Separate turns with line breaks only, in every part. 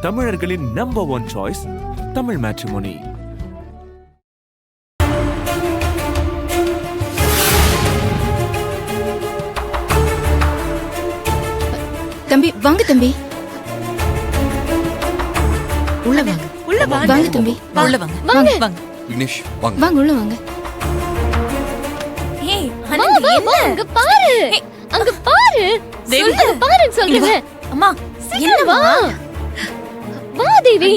தமிழர்களின் number 1 choice Tamil matrimony.
தம்பி வாங்க தம்பி, உள்ள வாங்க.
உள்ள வாங்க
தம்பி,
உள்ள வாங்க.
வாங்க
வாங்க
விக்னேஷ் வாங்க.
வாங்க, உள்ள வாங்க.
ஏய் ஆனந்தி என்ன
அங்க பாரு, அங்க பாரு.
தேவி
சொல்லு, பாருன்னு சொல்றேன்.
அம்மா
என்ன வா, வா தேவி.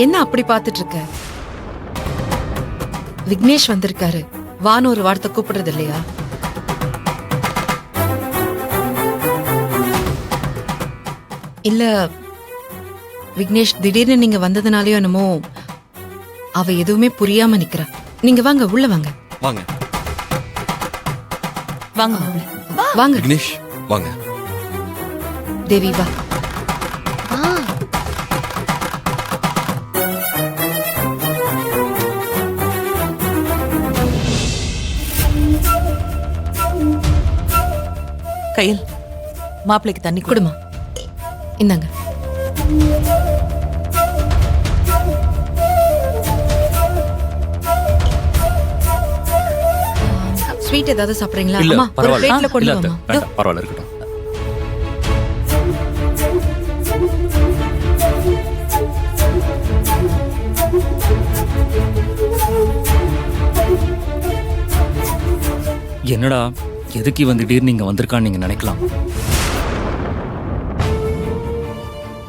என்ன அப்படி பாத்துட்டு இருக்க? விக்னேஷ் வந்திருக்காரு, வான்னு ஒரு வார்த்தை கூப்பிடுறது இல்லையா? இல்ல விக்னேஷ் திடீர்னு நீங்க வந்ததுனாலயோ என்னமோ அவ எதுவுமே புரியாம நிக்கிறா. நீங்க வாங்க, உள்ள வாங்க.
வாங்க
வாங்க
வாங்க
விக்னேஷ் வாங்க.
தேவி வா.
கையில் மாப்பிளைக்கு தண்ணி கொடு.
குடுமா, இந்தாங்க. ஸ்வீட் ஏதாவது சாப்பிடுறீங்களா?
இல்ல
அம்மா ஒரு
பரவாயில்ல.
பிளேட்ல கொண்டு
இல்ல,
வாமா.
வேண்டாம், பரவாயில்ல இருக்கட்டும். என்னடா எதுக்கு இவன் திடீர்னு இங்க வந்திருக்கான்னு நீங்க நினைக்கலாம்.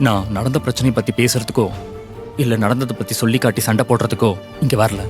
நான் நடந்த பிரச்சனை பத்தி பேசுறதுக்கோ இல்ல நடந்ததை பத்தி சொல்லி காட்டி சண்டை போடுறதுக்கோ இங்க வரல.